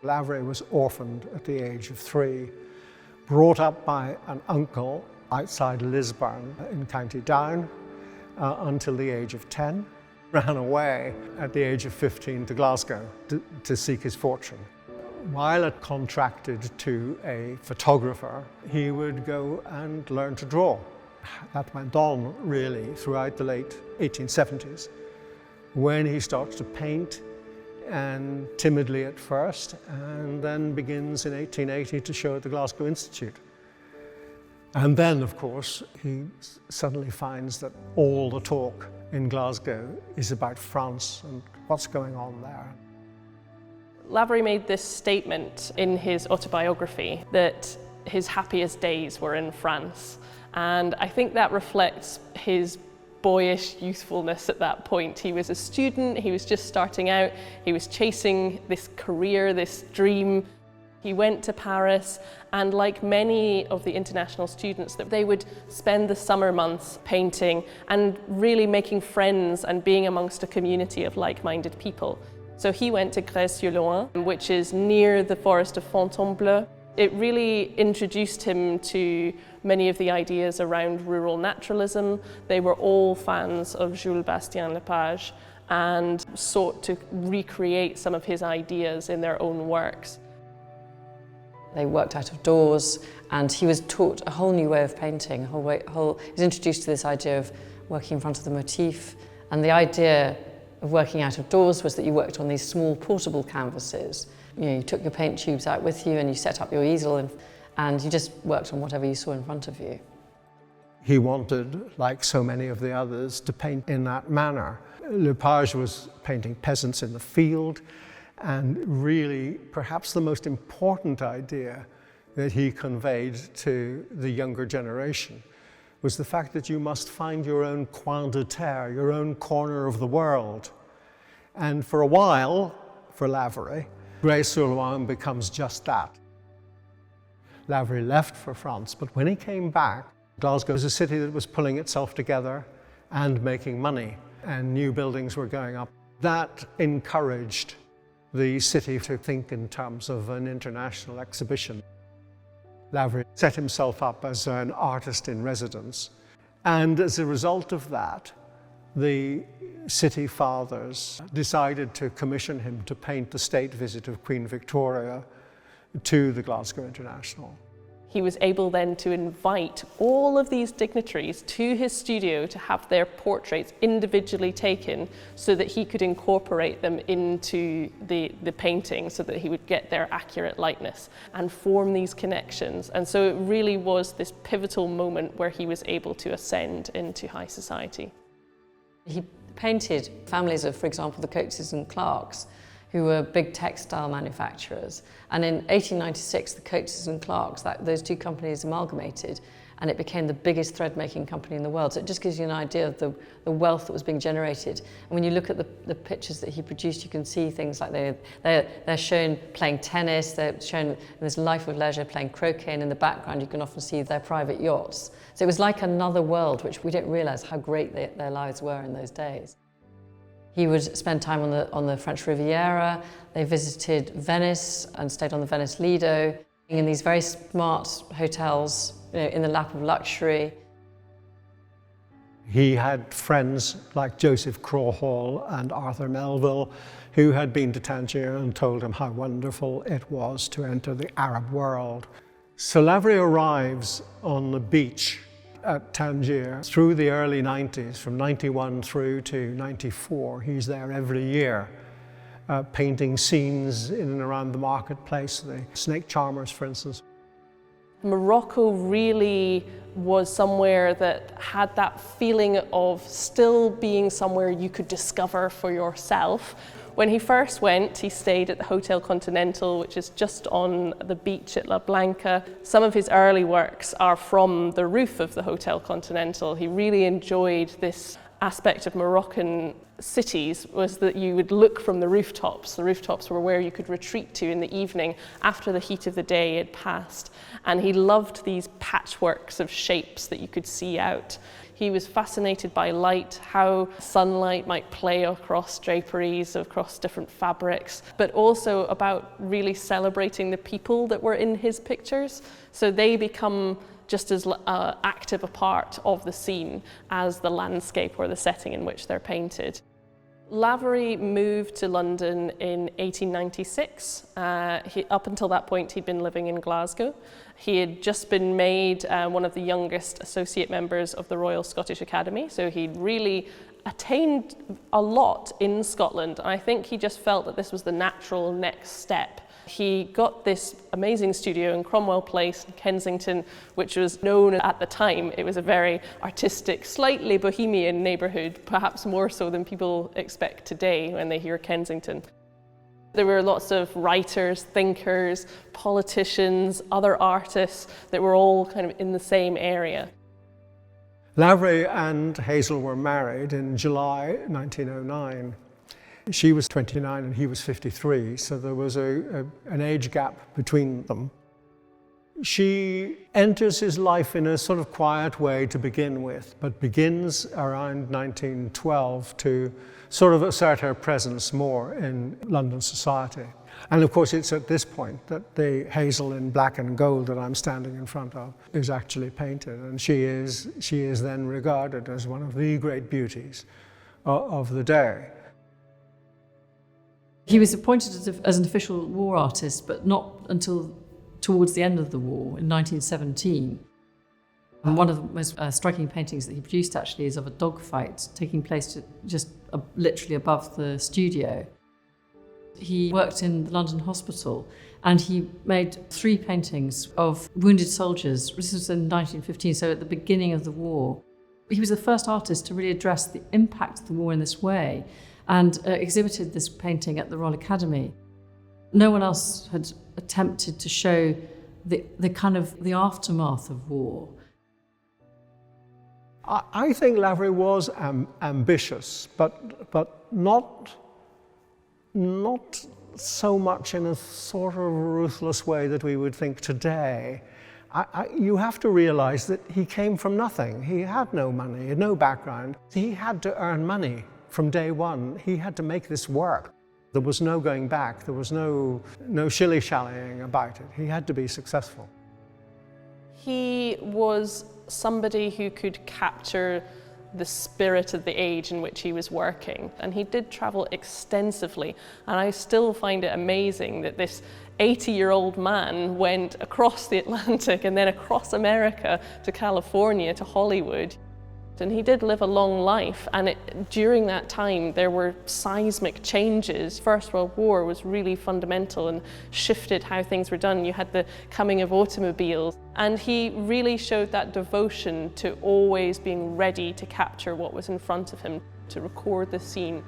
Lavery was orphaned at the age of 3, brought up by an uncle outside Lisburn in County Down until the age of 10. Ran away at the age of 15 to Glasgow to seek his fortune. While contracted to a photographer, he would go and learn to draw. That went on really throughout the late 1870s, when he starts to paint, and timidly at first, and then begins in 1880 to show at the Glasgow Institute. And then, of course, he suddenly finds that all the talk in Glasgow is about France and what's going on there. Lavery made this statement in his autobiography that his happiest days were in France. And I think that reflects his boyish youthfulness at that point. He was a student, he was just starting out, he was chasing this career, this dream. He went to Paris, and like many of the international students, that they would spend the summer months painting and really making friends and being amongst a community of like-minded people. So he went to Grez-sur-Loing, which is near the forest of Fontainebleau. It really introduced him to many of the ideas around rural naturalism. They were all fans of Bastien-Lepage and sought to recreate some of his ideas in their own works. They worked out of doors, and he was taught a whole new way of painting. He was introduced to this idea of working in front of the motif, and the idea of working out of doors was that you worked on these small portable canvases. You know, you took your paint tubes out with you and you set up your easel and you just worked on whatever you saw in front of you. He wanted, like so many of the others, to paint in that manner. Lepage was painting peasants in the field, and really perhaps the most important idea that he conveyed to the younger generation was the fact that you must find your own coin de terre, your own corner of the world. And for a while, for Lavery, Grez-sur-Loing becomes just that. Lavery left for France, but when he came back, Glasgow was a city that was pulling itself together and making money, and new buildings were going up. That encouraged the city to think in terms of an international exhibition. Lavery set himself up as an artist in residence, and as a result of that, the city fathers decided to commission him to paint the state visit of Queen Victoria to the Glasgow International. He was able then to invite all of these dignitaries to his studio to have their portraits individually taken so that he could incorporate them into the painting so that he would get their accurate likeness and form these connections. And so it really was this pivotal moment where he was able to ascend into high society. He painted families of, for example, the Coatses and Clarks, who were big textile manufacturers. And in 1896, the Coatses and Clarks, those two companies amalgamated, and it became the biggest thread-making company in the world. So it just gives you an idea of the wealth that was being generated. And when you look at the pictures that he produced, you can see things like they're shown playing tennis, they're shown in this life of leisure playing croquet, and in the background you can often see their private yachts. So it was like another world, which we don't realize how great their lives were in those days. He would spend time on the French Riviera. They visited Venice and stayed on the Venice Lido in these very smart hotels, you know, in the lap of luxury. He had friends like Joseph Crawhall and Arthur Melville, who had been to Tangier and told him how wonderful it was to enter the Arab world. So Lavery arrives on the beach at Tangier through the early 90s, from 91 through to 94. He's there every year, painting scenes in and around the marketplace, the snake charmers, for instance. Morocco really was somewhere that had that feeling of still being somewhere you could discover for yourself. When he first went, he stayed at the Hotel Continental, which is just on the beach at La Blanca. Some of his early works are from the roof of the Hotel Continental. He really enjoyed this aspect of Moroccan cities, was that you would look from the rooftops. The rooftops were where you could retreat to in the evening after the heat of the day had passed. And he loved these patchworks of shapes that you could see out. He was fascinated by light, how sunlight might play across draperies, across different fabrics, but also about really celebrating the people that were in his pictures. So they become just as active a part of the scene as the landscape or the setting in which they're painted. Lavery moved to London in 1896. Up until that point, he'd been living in Glasgow. He had just been made one of the youngest associate members of the Royal Scottish Academy, so he'd really attained a lot in Scotland. And I think he just felt that this was the natural next step. He got this amazing studio in Cromwell Place in Kensington, which was known at the time. It was a very artistic, slightly bohemian neighbourhood, perhaps more so than people expect today when they hear Kensington. There were lots of writers, thinkers, politicians, other artists that were all kind of in the same area. Lavery and Hazel were married in July 1909. She was 29 and he was 53, so there was an age gap between them. She enters his life in a sort of quiet way to begin with, but begins around 1912 to sort of assert her presence more in London society. And of course it's at this point that the Hazel in black and gold that I'm standing in front of is actually painted, and she is then regarded as one of the great beauties of the day. He was appointed as an official war artist, but not until towards the end of the war, in 1917. And one of the most striking paintings that he produced actually is of a dogfight taking place just literally above the studio. He worked in the London hospital and he made 3 paintings of wounded soldiers. This was in 1915, so at the beginning of the war. He was the first artist to really address the impact of the war in this way, and exhibited this painting at the Royal Academy. No one else had attempted to show the kind of the aftermath of war. I think Lavery was ambitious, but not so much in a sort of ruthless way that we would think today. You have to realize that he came from nothing. He had no money, he had no background. He had to earn money. From day one, he had to make this work. There was no going back. There was no shilly-shallying about it. He had to be successful. He was somebody who could capture the spirit of the age in which he was working. And he did travel extensively. And I still find it amazing that this 80-year-old man went across the Atlantic and then across America to California, to Hollywood. And he did live a long life, and during that time there were seismic changes. First World War was really fundamental and shifted how things were done. You had the coming of automobiles, and he really showed that devotion to always being ready to capture what was in front of him, to record the scene.